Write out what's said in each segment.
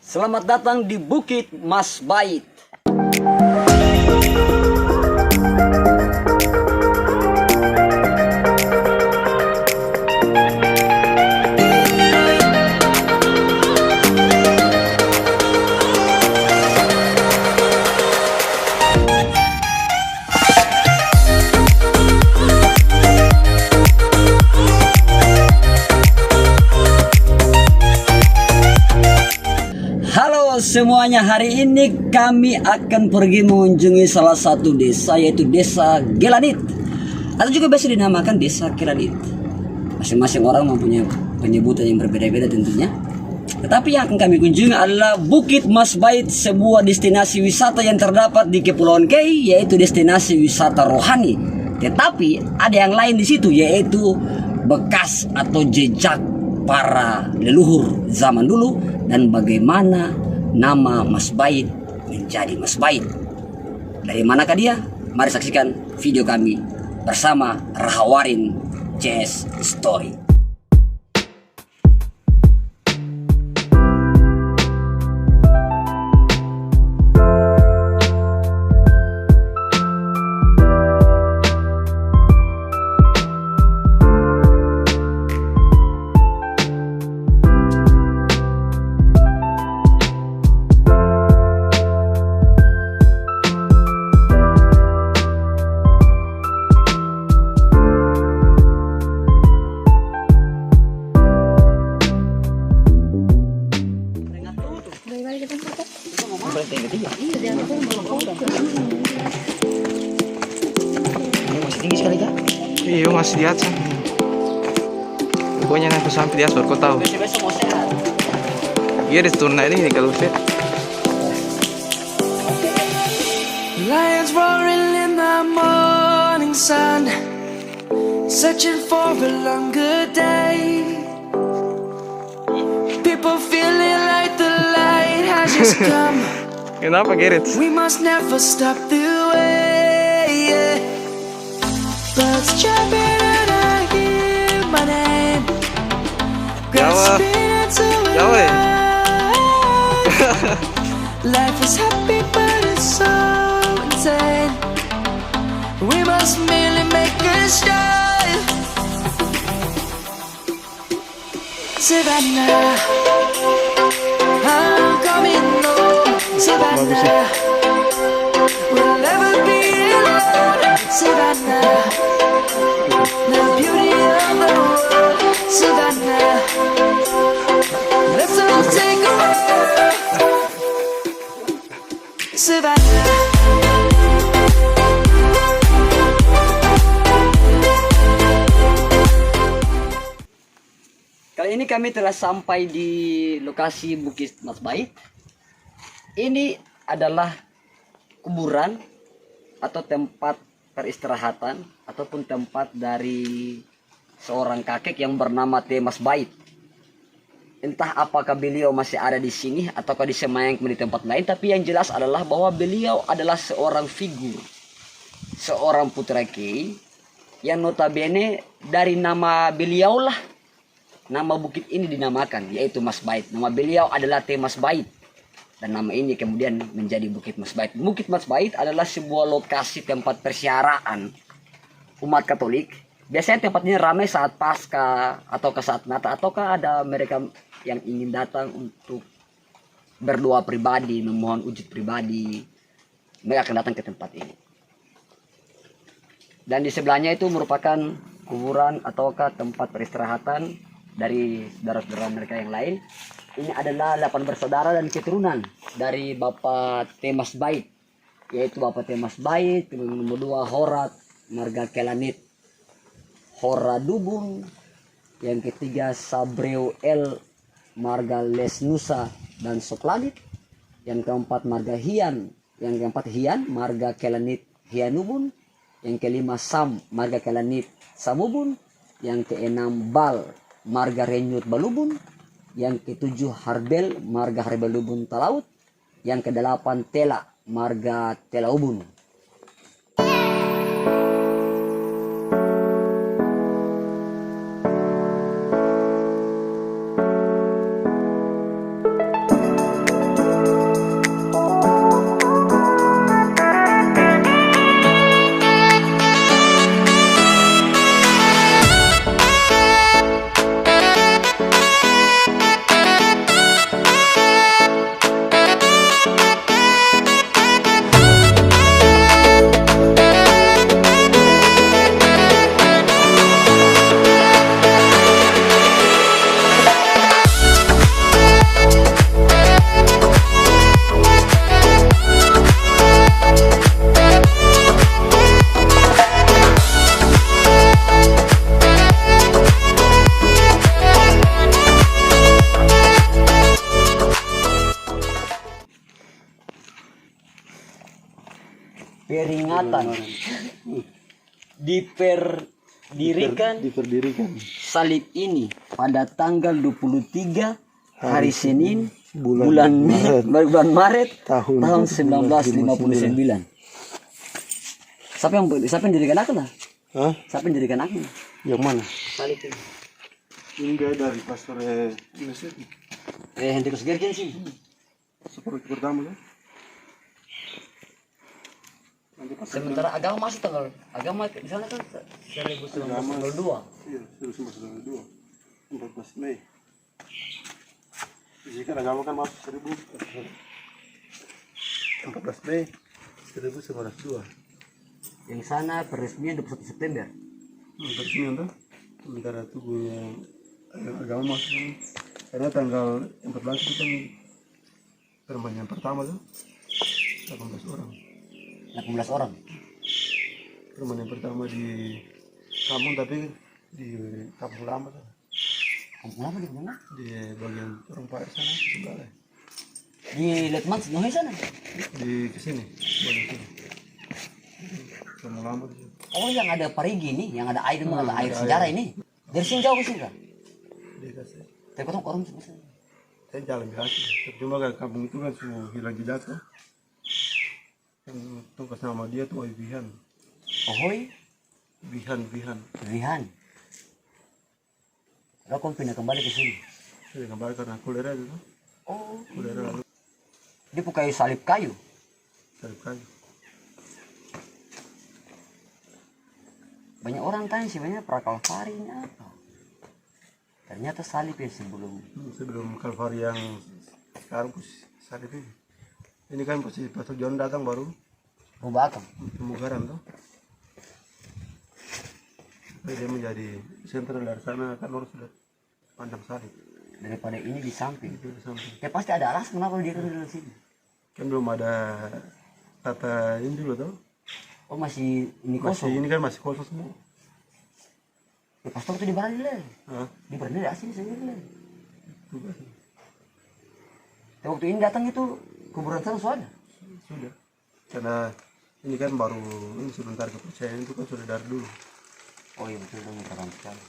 Selamat datang di Bukit Mas Bait. Halo semuanya, hari ini kami akan pergi mengunjungi salah satu desa, yaitu Desa Gelanit, atau juga biasa dinamakan Desa Kelanit. Masing-masing orang mempunyai penyebutan yang berbeda-beda tentunya. Tetapi yang akan kami kunjungi adalah Bukit Mas Bait, sebuah destinasi wisata yang terdapat di Kepulauan Kei, yaitu destinasi wisata rohani. Tetapi ada yang lain di situ, yaitu bekas atau jejak para leluhur zaman dulu dan bagaimana nama Mas Bait menjadi Mas Bait. Dari manakah dia? Mari saksikan video kami bersama Rahawarin CS Story. Masih tinggi sekali ya? Iya, masih di atas. Pokoknya nanti sampai di atas baru kau tahu. Besok mau sehat. Iya, di turun ini kalau fit. Lions roaring in the morning sun, searching for a longer day. People feeling like the light has just come. Kenapa Gerrit? We must never stop the way. Yeah. Birds chirping and I hear my name, grasping into Jawa. life. Life is happy but it's so insane. We must merely make a start. Savannah, I'm coming home. Savannah, we'll never be alone. Savannah, the beauty of the world. Savannah, let's all take a walk. Savannah. Kali ini kami telah sampai di lokasi Bukit Mas Bait. Ini adalah kuburan atau tempat peristirahatan ataupun tempat dari seorang kakek yang bernama T. Mas Bait. Entah apakah beliau masih ada di sini ataukah disemayamkan di tempat lain, tapi yang jelas adalah bahwa beliau adalah seorang figur, seorang putra Kei yang notabene dari nama beliau lah nama bukit ini dinamakan, yaitu Mas Bait. Nama beliau adalah T. Mas Bait. Dan nama ini kemudian menjadi Bukit Mas Bait. Bukit Mas Bait adalah sebuah lokasi tempat persiaran umat Katolik. Biasanya tempat ini ramai saat Paskah atau saat Natal, ataukah ada mereka yang ingin datang untuk berdoa pribadi, memohon wujud pribadi. Mereka akan datang ke tempat ini. Dan di sebelahnya itu merupakan kuburan ataukah tempat peristirahatan dari saudara-saudara mereka yang lain. Ini adalah 8 bersaudara dan keturunan dari Bapak T. Mas Bait, yaitu Bapak T. Mas Bait, nomor 2 Horat marga Kelanit Hora Dubung, yang ketiga Sabreu L marga Lesnusa dan Soplanit, yang keempat marga Hian, yang keempat Hian marga Kelanit Hianubun, yang kelima Sam marga Kelanit Samubun, yang keenam Bal marga Renyut Balubun, yang ketujuh Harbel marga Harbelubun Talaut, yang kedelapan Tela marga Telaubun. peringatan diperdirikan salib ini pada tanggal 23 hari Senin bulan Maret tahun 1959. Siapa yang dirikan aku lah? Hah? Siapa yang dirikan aku? Yang mana? Salib ini. Enggak dari pastor Indonesia. Hendrikus Gergen sih. Seperti pertama kan? Sementara agama masih tanggal di sana kan 1992. Iya, 1992. 14 Mei. Jadi kan agama kan masuk 14 Mei 1992. Yang sana peresmian 21 September. Peresmian tuh sementara tubuhnya agama masuk kan. Karena tanggal 14 itu kan perempuan yang pertama tuh 18 orang. 18 orang. Perempuan yang pertama di kampung tapi di kampung lama tuh. Kampung lama di mana? Di bagian Orang Pak sana sebelah. Di Letman Nohe sana. Di kesini, bagian sini. Kampung lama tuh. Oh, yang ada Parigi nih, yang ada air sejarah ini. Dari sini jauh ke sini kan? Dia kasih. Tapi potong orang semua. Saya jalan biasa. Cuma kan kampung itu kan semua hilang jejak tuh. Yang tugas nama dia tuh Wihan. Ohoi, Wihan. Rihan. Lalu kamu pindah kembali ke sini. Saya kembali karena kolera itu. Oh, Kolera dia pakai salib kayu. salib kayu. Banyak orang tanya sih, banyak prakalvari ini apa? Ternyata salib ya Sebelum Kalvari yang sekarang salib ini. Ini kan pasti Pastor John datang baru Rubah akam. pemugaran tuh. Dia menjadi sentral dari sana kan orang sudah pandang salib. Daripada ini di samping. Itu di samping. Ya pasti ada alasan kenapa dia taruh di sini. Kan belum ada tata ini dulu tuh. Oh, masih ini Masih kosong. ini kan masih kosong semua. Ya, pastor itu di Bali lah. Hah? Di Bali asli sendiri lah. Juga. Ya, waktu ini datang itu kuburan sana sudah. Sudah. Karena ini kan baru ini sebentar kepercayaan itu kan sudah dari dulu. Oh iya betul dong, keren sekali.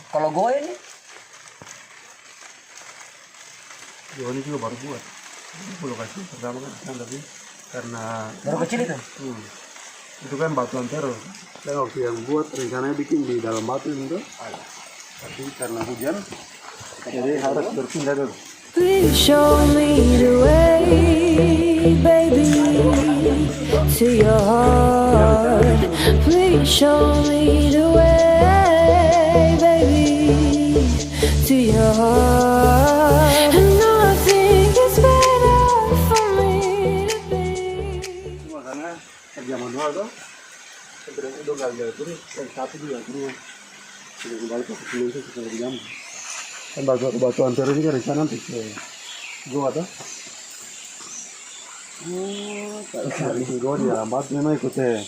Kalau gue ini, John ini juga baru buat. Ini lokasi pertama kan kan tapi karena baru kecil itu. itu kan batuan terus. Dan waktu yang buat rencananya bikin di dalam batu itu, tapi karena hujan, jadi harus berpindah dulu. Please show me the way, baby, to your heart. Please show me the way, baby, to your heart. And nothing is better for me to be. Cuma karena zaman dulu tuh, sebenarnya itu gagal terus, yang satu juga terus sudah kembali ke Indonesia setelah jam. Kan batuan terus ini kan rencana nanti ke gua tuh. Gua di dalam batu memang ikutnya.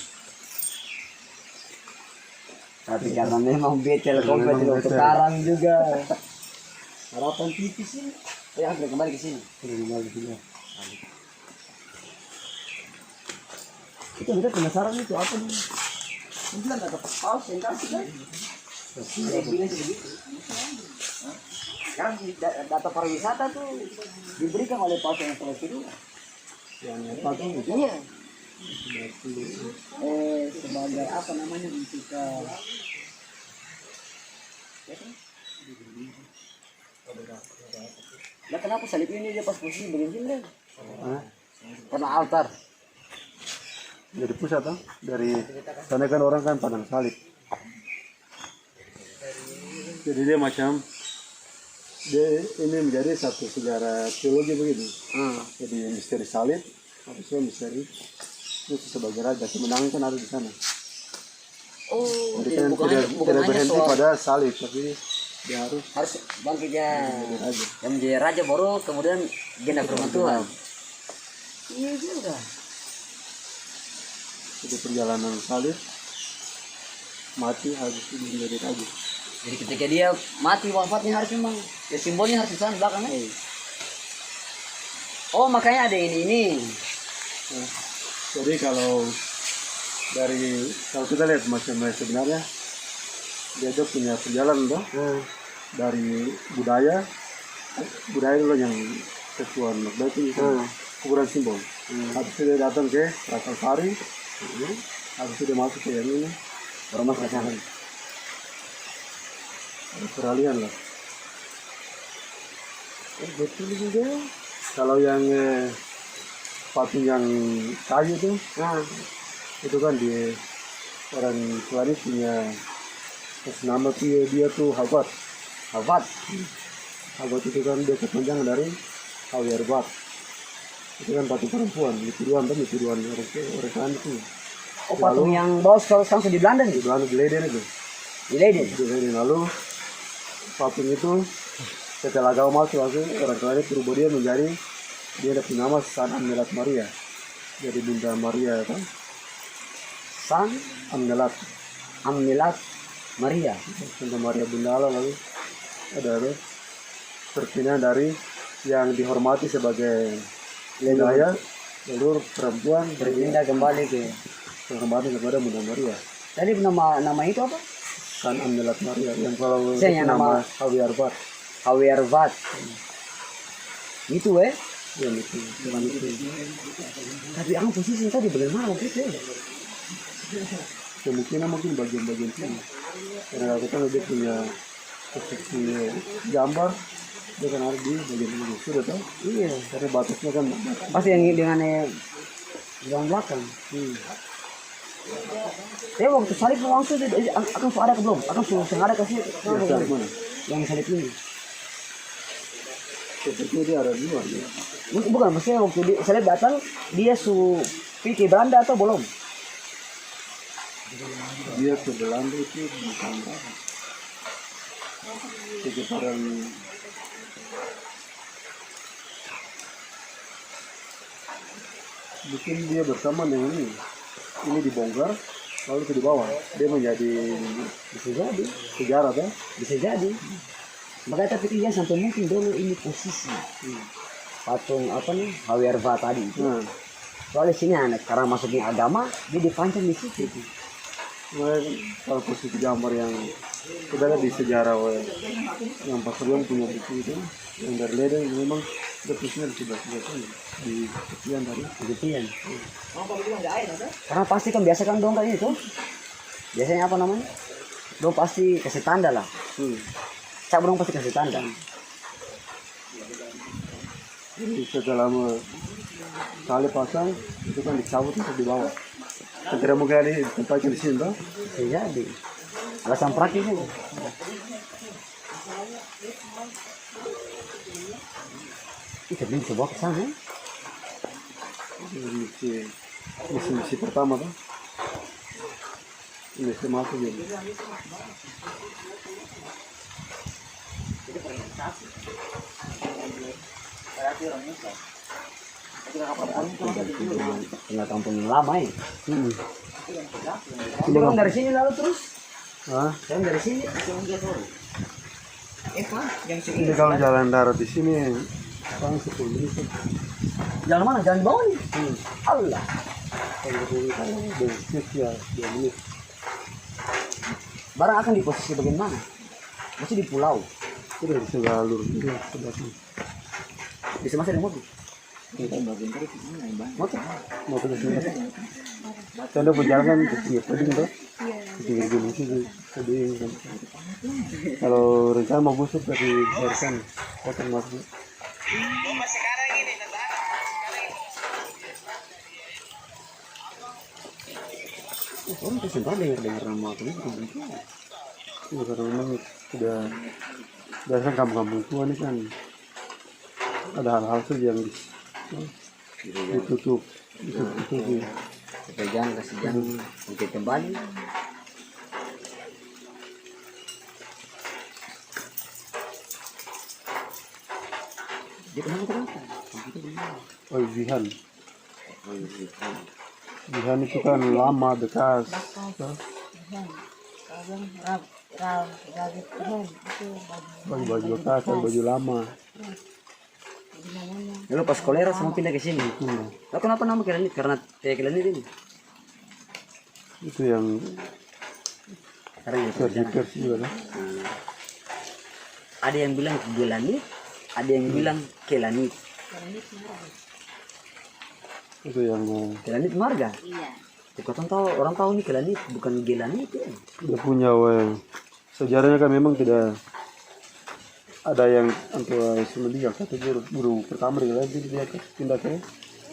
Tapi karena memang becel komplit untuk karang juga. Harapan tipis sih. Ya, sudah kembali ke sini. Sudah kembali ke sini. Itu kita penasaran itu apa nih? Mungkin ada paus yang kasih kan? Saya bilang begitu. Sekarang data pariwisata tuh diberikan oleh paus yang kedua. Yang satu itu. Iya. Sebagai apa namanya untuk Nah, kenapa salib ini dia pas posisi begini deh? Karena altar. Dari pusat tuh, dari sana kan orang kan pandang salib. Jadi dia macam ini menjadi satu sejarah teologi begitu. Jadi misteri salib, habisnya misteri itu sebagai raja kemenangan kan ada di sana. Oh, Jadi kan tidak berhenti pada salib, tapi dia harus bangkitnya raja. yang menjadi raja baru kemudian genap firman Tuhan. Iya juga. Jadi perjalanan salib mati harus menjadi raja. Jadi ketika dia mati wafatnya harus memang ya simbolnya harus di sana belakangnya. Oh, makanya ada ini. Nah, jadi kalau kita lihat macamnya sebenarnya dia tuh punya perjalanan tuh dari budaya dulu yang ketuaan itu kuburan simbol. Habis itu dia datang ke Rasasari, habis itu dia masuk ke yang ini Ormas Kacangan. ada peralihan lah. Betul juga. Kalau yang patung yang kayu tuh, itu kan di orang Sulawesi punya nama dia tuh Habat. Hafat. Habat itu kan dia kepanjangan dari Hawierbat. Itu kan patung perempuan, Mitiruan orang kan itu. Oh, patung yang bos kalau langsung di Belanda nih. Di Belanda di Leiden itu. Di Leiden. Di Leiden lalu patung itu setelah agama masuk orang Sulawesi berubah dia menjadi dia ada nama San Amnelat Maria. Jadi Bunda Maria kan. San Amnelat. Amnilat Maria. Bunda Maria Bunda Allah lalu ada perpindahan dari yang dihormati sebagai wilayah lalu perempuan Berpindah kembali ke. dihormati kepada Bunda Maria. Tadi nama itu apa? San Amnelat Maria yang kalau Saya yang nama Hawierbat Hawiervat. Itu yang itu bukan itu. Tapi aku posisi tadi bagaimana waktu itu? Kemungkinan mungkin bagian-bagian sini karena kita lebih punya posisi gambar dia kan ada di bagian ini sudah tahu Iya. karena batasnya kan Pasti yang dengan yang belakang. Tapi waktu salib langsung akan ada ke belum? Akan sengaja kasih biasa mana yang salib ini. sepertinya dia ada dua ya. Bukan, maksudnya waktu salib datang dia pergi ke Belanda atau belum? Dia ke Belanda itu bukan sekitaran mungkin dia bersama dengan ini dibongkar lalu ke di bawah dia menjadi Bisa jadi, sejarah kan bisa jadi. Makanya tapi dia sampai mungkin dulu ini posisi patung apa nih Hawiervat tadi itu. nah Soalnya sini anak karena masuknya agama dia dipancing di situ. kalau posisi gambar yang kita lihat di sejarah yang Pak Suryan punya buku itu yang dari Leiden memang ada posisinya di sebelah sini di sekian dari Begituan. Karena pasti kan biasa kan dong kayak itu. Biasanya apa namanya? Dong pasti kasih tanda lah. Cap dong pasti kasih tanda. jadi setelah kali pasang itu kan dicabut untuk dibawa kan tidak mungkin ada tempatnya di sini toh Bisa jadi. Alasan praktis itu. Itu belum coba ke sana. Jadi misi pertama kan misi masuk jadi Tinggal kampung yang lama ya. Itu kan dari sini lalu terus. ah Saya dari sini. Pak, yang sini. ini kalau jalan darat di sini paling 10 menit Jalan mana? Jalan bawah nih. Allah. kalau bensin ya 2 menit Barang akan di posisi bagian mana? Masih di pulau. itu dari sebelah alur itu sebelah sini Bisa masih ada mobil. Motor. mau ke sini tanda perjalanan ke sini tadi tuh di gunung sini tadi kalau rencana mau busuk dari sana potong masuk Orang tuh sempat dengar nama ini ya karena memang sudah biasa kampung-kampung tua ini kan ada hal-hal saja yang ditutup jangan kasih jangan mungkin kembali. Dia kenapa? oh Zihan Zihan itu kan lama bekas baju bekas kan baju lama Lalu pas kolera sama pindah ke sini. Lalu kenapa nama Kelanit? Karena teh Kelanit ini. Itu yang Sekarang ya versi juga kan. ada yang bilang Gelanit, ada yang bilang Kelanit. Itu yang Kelanit marga. Iya. Orang tahu nih Kelanit bukan Gelanit ya. dia punya sejarahnya kan memang tidak ada yang antua semendiak satu guru pertama di Gelanit dia pindah ke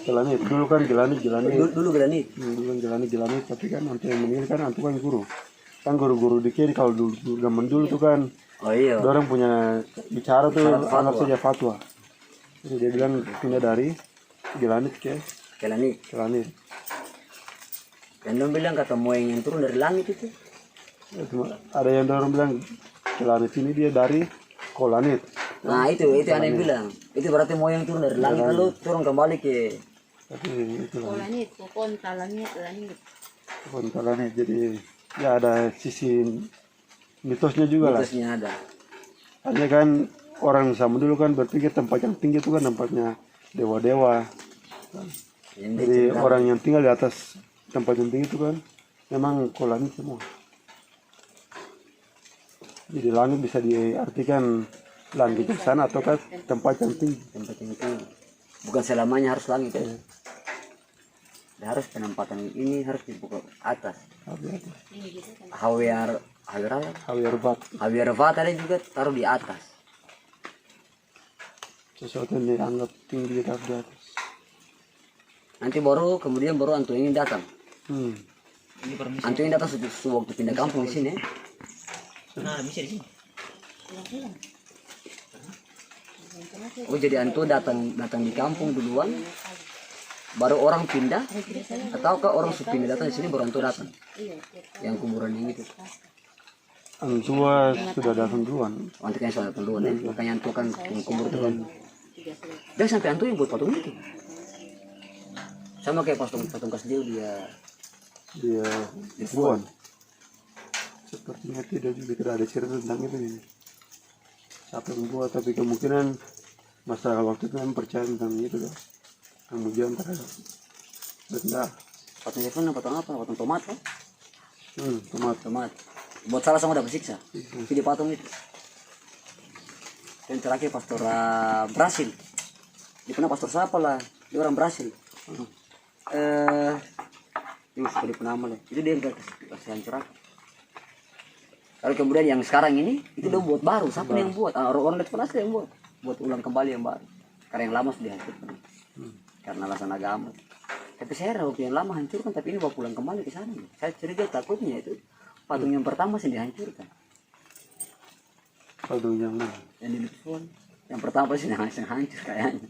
Gelanit. Dulu kan Gelanit. Dulu Gelanit. Dulu kan Gelanit tapi kan nanti yang meninggal kan antu kan guru. Kan guru-guru di kiri kalau dulu zaman dulu tuh kan Oh iya. orang punya bicara tuh anggap saja fatwa. Jadi dia bilang pindah dari Gelanit ke Kelanit. Gelanit. Dan dong bilang kata moyang yang turun dari langit itu. Ada yang orang bilang Gelanit ini dia dari Kolanit. Nah itu ada yang bilang. Itu berarti moyang turun dari langit lalu turun kembali ke. Tapi itu lah. Kolanit, pokon talangit. Kolanit. Jadi ya ada sisi mitosnya juga lah. Mitosnya ada. Hanya kan orang sama dulu kan berpikir tempat yang tinggi itu kan tempatnya dewa-dewa. Jadi orang yang tinggal di atas tempat yang tinggi itu kan memang Kolanit semua. Jadi langit bisa diartikan langit di sana atau kan tempat yang tinggi. Tempat yang tinggi. Bukan selamanya harus langit ya. Dan harus penempatan ini harus dibuka atas. Hawiar Vat ada juga taruh di atas. Sesuatu yang dianggap tinggi di atas. Nanti kemudian baru antu ini datang. Antu ini datang waktu pindah kampung di sini. Oh jadi antu datang di kampung duluan, baru orang pindah, ataukah orang pindah datang di sini baru antu datang? Yang kuburan ini tuh. Antua sudah datang duluan. Antu kan sudah datang duluan ya, makanya antu kan kubur itu kan. Dan sampai antu yang buat patung itu. Sama kayak patung Kasdil dia buan. Sepertinya tidak ada cerita tentang itu ini. Siapa yang buat tapi kemungkinan masyarakat waktu itu memang percaya tentang itu kan. Kemudian terhadap benda. Patung itu kan patung apa? Patung tomat kan? Tomat. Buat salah sama dapat siksa. Jadi patung itu. Dan terakhir pastor Brasil. Dia pernah pastor siapa lah? Dia orang Brasil. Ini sekali penama lah. Itu dia yang kasih hancur. Lalu kemudian yang sekarang ini itu udah buat baru. Siapa yang buat? Orang dari Palestina yang buat ulang kembali yang baru. Karena yang lama sudah dihancurkan. Karena alasan agama. Tapi saya waktu yang lama hancurkan, tapi ini bawa pulang kembali ke sana. Saya curiga takutnya itu patung yang pertama sih dihancurkan. Patung yang mana? Yang di Lutfon. Yang pertama sih hancur kayaknya.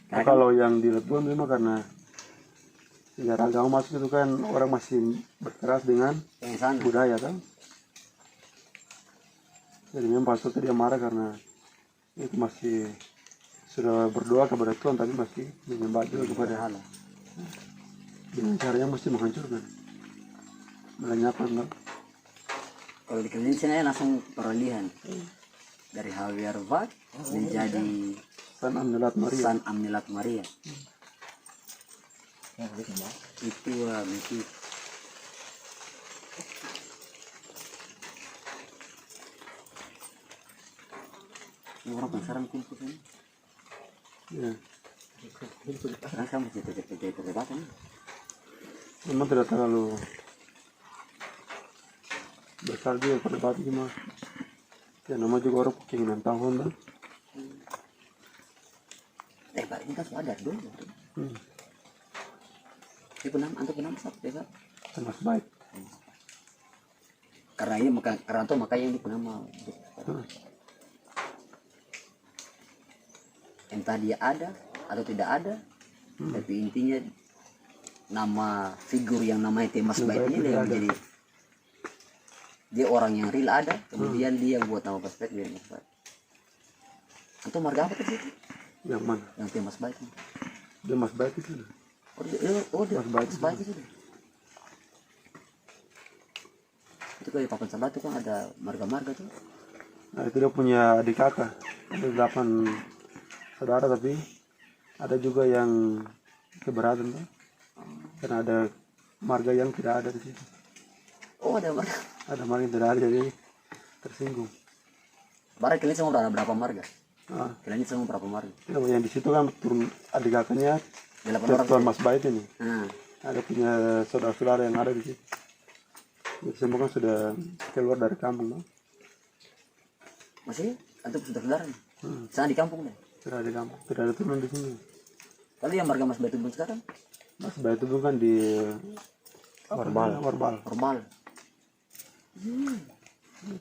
Nah, kalau yang di Lebon memang karena sejarah agama masuk itu kan orang masih berkeras dengan budaya kan. Jadi memang pastor dia marah karena itu masih sudah berdoa kepada Tuhan tapi masih menyembah juga kepada Allah. Dengan caranya mesti menghancurkan, melenyapkan kan. Kalau di Kelanit sini langsung peralihan dari Hawiar Vat menjadi San Amnilat Maria. Itu itu. Ini orang penasaran kumpul kan? Ya. Karena sama jadi perdebatan. Memang tidak terlalu besar juga perdebatan cuma ya nama juga orang keinginan tahun kan. Ini kan sudah ada dulu. Ini penam satu ya Pak. Termasuk baik. Karena makanya ini penama. Entah dia ada atau tidak ada, tapi intinya nama figur yang namanya Temas Baik ini yang menjadi dia orang yang real ada, kemudian dia buat nama Temas Baik dia Temas Baik. Atau marga apa tadi? Yang mana? Yang Temas Baik. Temas Baik itu. Temas Baik itu. Itu kayak Papan Sabat itu kan ada marga-marga tuh. Nah itu dia punya adik kakak. Ada 8 saudara, tapi ada juga yang keberatan tuh. Karena ada marga yang tidak ada di situ. Oh, ada marga. Ada marga yang tidak ada, jadi tersinggung. Barang kalian semua ada berapa marga? Ah, Kalian semua berapa marga? yang di situ kan turun adik kakaknya 8 orang. Tuan Mas Bait ini. Nah, Ada punya saudara-saudara yang ada di situ. Jadi semua kan sudah keluar dari kampung, no? masih antum saudara-saudara nih. Sana di kampung deh. Sudah ada kampung, tidak ada turun di sini. Kalau yang marga Mas Batu sekarang Mas Bait itu kan di Warbal. normal.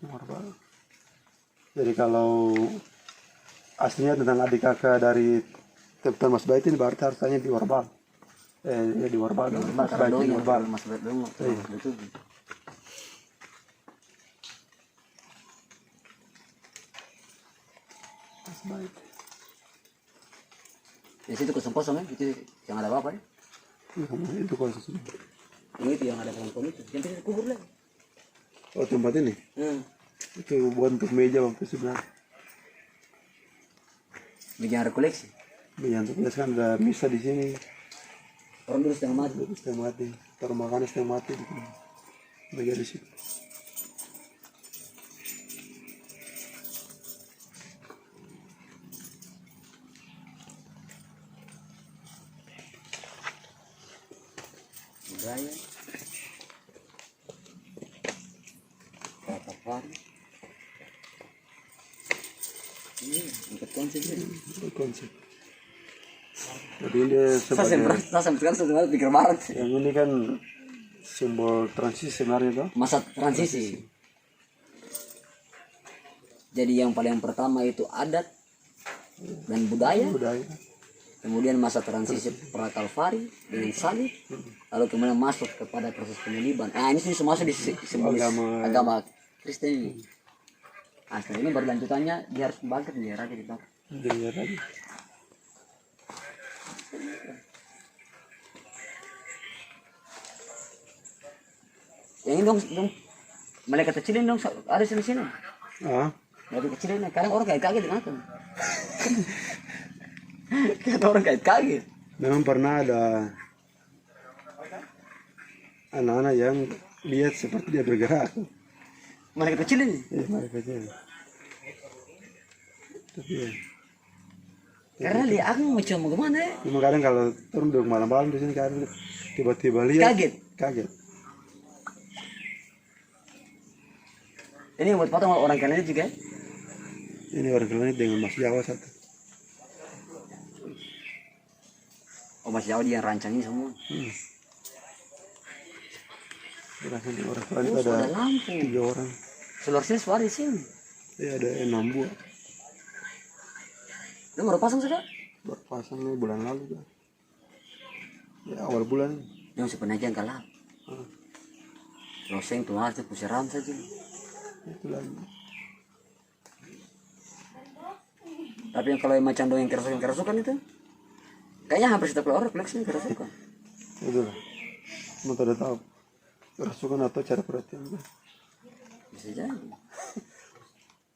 Warbal. Jadi kalau aslinya tentang adik kakak dari Tuan Mas Bait ini berarti harusnya di Warbal. Ya di Warbal. Mas Bait di Warbal. Mas Batu dong. Itu. Mas Bait. Di situ kosong-kosong kan? Itu yang ada apa ya? Itu khusus. Yang itu yang ada pohon-pohon itu. Yang bisa kubur lagi. Oh, tempat ini? Itu buat untuk meja waktu sebenarnya. Bikin ada koleksi. Meja untuk biasa kan ada misa di sini. Orang dulu sedang mati. Itu setengah mati. Taruh makanan setengah mati di sini. Meja di situ. Budaya. Rata-rata. Ini angkat konsep ini. Itu konsep. Jadi ini sebagai Saya sampai sekarang sebenarnya pikir banget. yang ini kan simbol transisi sebenarnya tuh. Masa transisi. Jadi yang paling pertama itu adat dan budaya. Budaya. Kemudian masa transisi pra Kalvari dengan salib. Lalu kemudian masuk kepada proses penyaliban. Nah ini semua masuk di simbolis agama Kristen ini. Nah setelah ini berlanjutannya dia harus bangkit dia raja di bangkit. Jadi ya tadi. Yang ini dong malaikat kecilin dong ada di sini. Ah, Malaikat kecilin. Kadang orang kayak kaget dengan aku. Kadang orang kayak kaget. memang pernah ada anak-anak yang lihat seperti dia bergerak. Malaikat kecil ini. Mereka aja. Tapi ya, Karena lihat aku mau coba kemana ya? cuma kadang kalau turun duduk malam-malam di sini kadang tiba-tiba lihat kaget. Ini buat potong orang kalian juga. Ini orang Kelani dengan Mas Jawa satu. Oh Mas Jawa dia yang rancangin semua. Berasa di orang Kelani itu Ada ada lampu. 3 orang. Seluruh sini suara di sini. Ya ada 6 buah. Lu baru pasang sudah? Baru pasang nih bulan lalu kan. Ya awal bulan. Yang sepenajang kalah. Loseng tuh harus kusiram saja. Itu lagi. Tapi yang kalau yang macam dong yang kerasukan itu, kayaknya hampir setiap orang koleksi kerasukan. Itu lah. Mau tidak tahu kerasukan atau cara perhatian kan. Bisa jadi.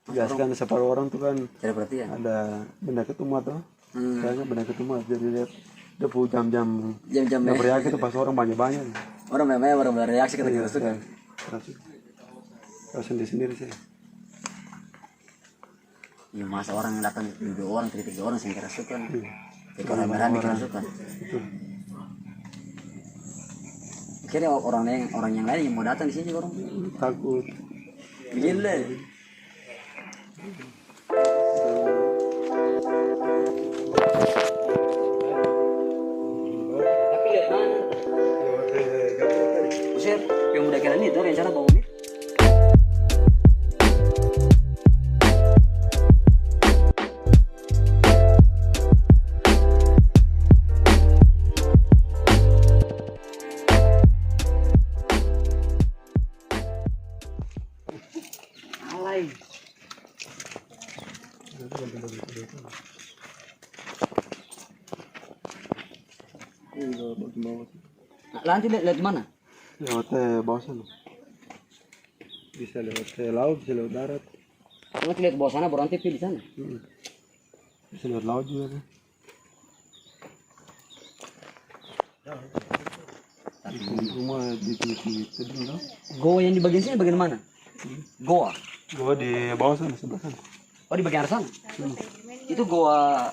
Biasa kan separuh orang tuh kan Cara perhatian. ada benda ketumah tuh. Kayaknya benda ketumah jadi lihat dia punya jam-jam Jam-jam yang bereaksi itu pas orang banyak-banyak. orang memang orang bereaksi ketika kerasukan. Kerasukan di sendiri sih. Ya masa orang yang datang 2 orang, 3 orang yang kerasukan. Jadi orang berani kerasukan. Kira orang yang lain yang mau datang di sini juga orang Takut. gila. Tapi lihat mana? Usir yang udah kira itu rencana bangun ini. Alay. Nah, nanti lihat mana? Lewat bawah sana. Bisa lewat laut, bisa lewat darat. Nanti lihat bawah sana, baru nanti pilih di sana. Bisa lewat laut juga kan. Rumah di tebing tau. Goa yang di bagian sini bagian mana? Goa. Gua di bawah sana sebelah sana. Oh di bagian sana. Itu goa.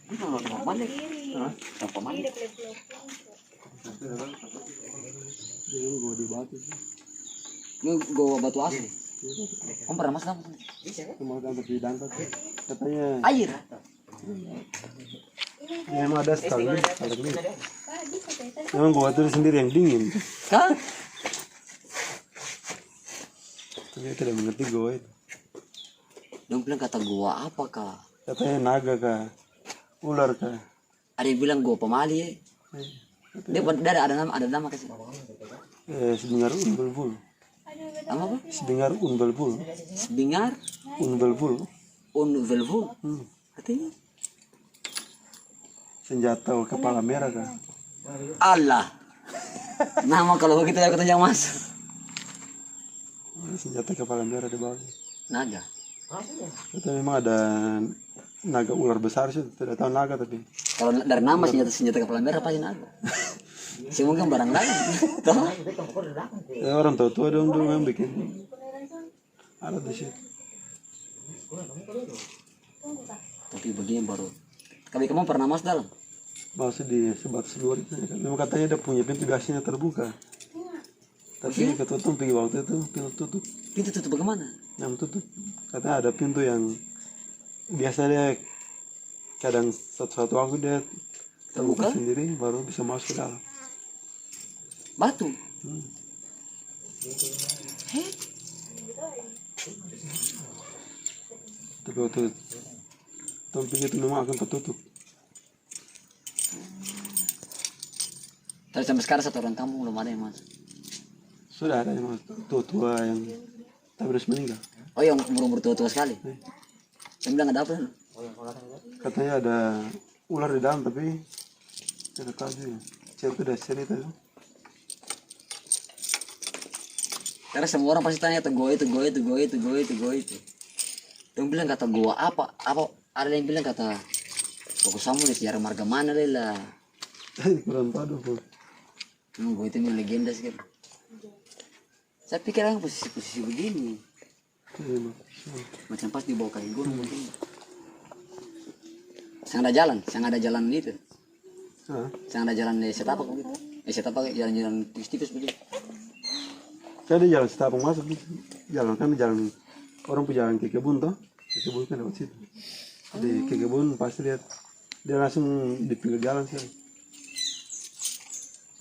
Ini kalau tempat balik. Tempat balik. Jadi gua di batu sih. Ini goa batu asli. Om pernah masuk kamu? Cuma kan tapi diangkat katanya Air. ya, emang ada sekali ini. Memang gua itu sendiri yang dingin. Kan? Tapi tidak mengerti gua itu. Dong bilang kata goa apa kah? Katanya naga kah, ular kah. Ada yang bilang goa pemali ya. Dia ada nama kasih. Sedengar unbelbul. Nama apa? Sedengar unbelbul. Sedengar Unbelbul. unvelvu. Artinya Senjata kepala merah kah. Allah. Nama kalau begitu aku tanya Mas. Senjata kepala merah di bawah. Naga. Tapi memang ada naga ular besar sih, tidak tahu naga tapi. Kalau dari nama senjata kepala merah pasti naga. Si mungkin barang lain. Tahu? Ya, orang tua dong yang bikin. Ada di situ. Tapi begini baru. Kamu pernah masuk dalam? Masuk di sebatas luar itu. Memang katanya dia punya pintu gasnya terbuka. Tapi ketutup pergi waktu itu pintu tutup. Pintu tutup bagaimana? Yang tutup. Katanya ada pintu yang biasa dia kadang satu waktu dia terbuka sendiri baru bisa masuk ke dalam. Batu. Heh. Tapi waktu tomping itu memang akan tertutup. Tapi sampai sekarang satu orang kamu belum ada yang masuk. Sudah ada yang tua yang tapi harus meninggal. Oh yang umur tua sekali. Saya bilang ada apa? Katanya ada ular di dalam tapi tidak tahu juga. Siapa dah cerita itu. Karena semua orang pasti tanya goa itu. Yang bilang kata goa apa? Ada yang bilang kata fokus kamu di sejarah marga mana lah. Kurang tahu pun. Goa itu memang legenda sih kan. Saya pikir kan posisi begini. Macam pas dibawa kaki gunung begini. Sangat ada jalan itu. Sangat ada jalan di setapak begitu. Setapak jalan-jalan tipis-tipis begitu. Saya di jalan setapak masuk gitu. Jalan kami jalan orang pejalan ke kebun toh. Ke kebun kan lewat situ. Di ke kebun pasti lihat dia langsung di pinggir jalan sih.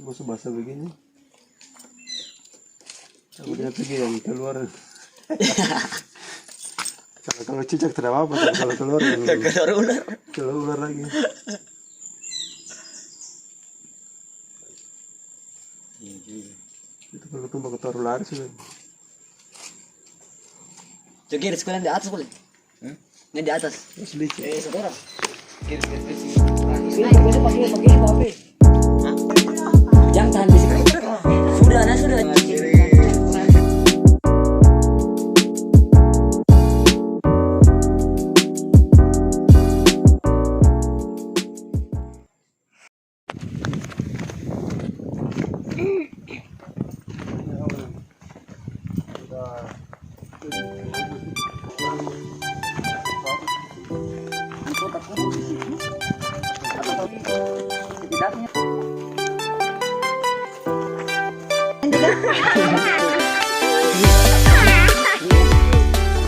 Masuk basah begini. Kemudian pergi yang keluar. Kalau cicak tidak apa-apa, kalau keluar yang keluar ular lagi. Itu kalau tumpah ke taruh lari sudah. Coba di sekolah di atas boleh? Yang di atas. Terus licin. Sekarang. Kiri. Pakai apa? Jangan tahan di sini. Sudah.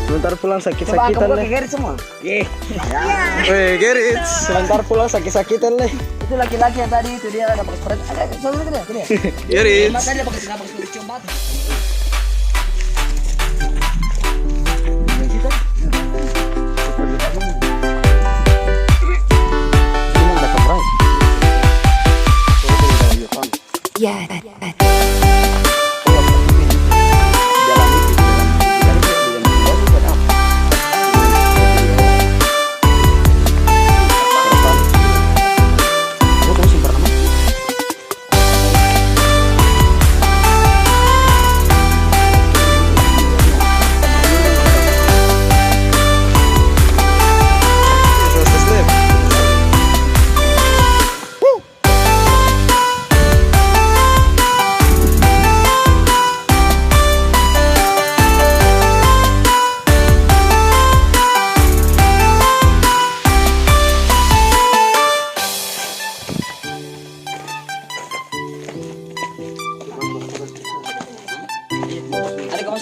Sebentar pulang sakit-sakitan Coba leh. Gerit semua. Weh, Gerit. Sebentar pulang sakit-sakitan leh. Itu laki-laki yang tadi itu dia ada pakai spray. Ada dia. Gerit. Makanya dia pakai spray cium batu.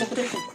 putar.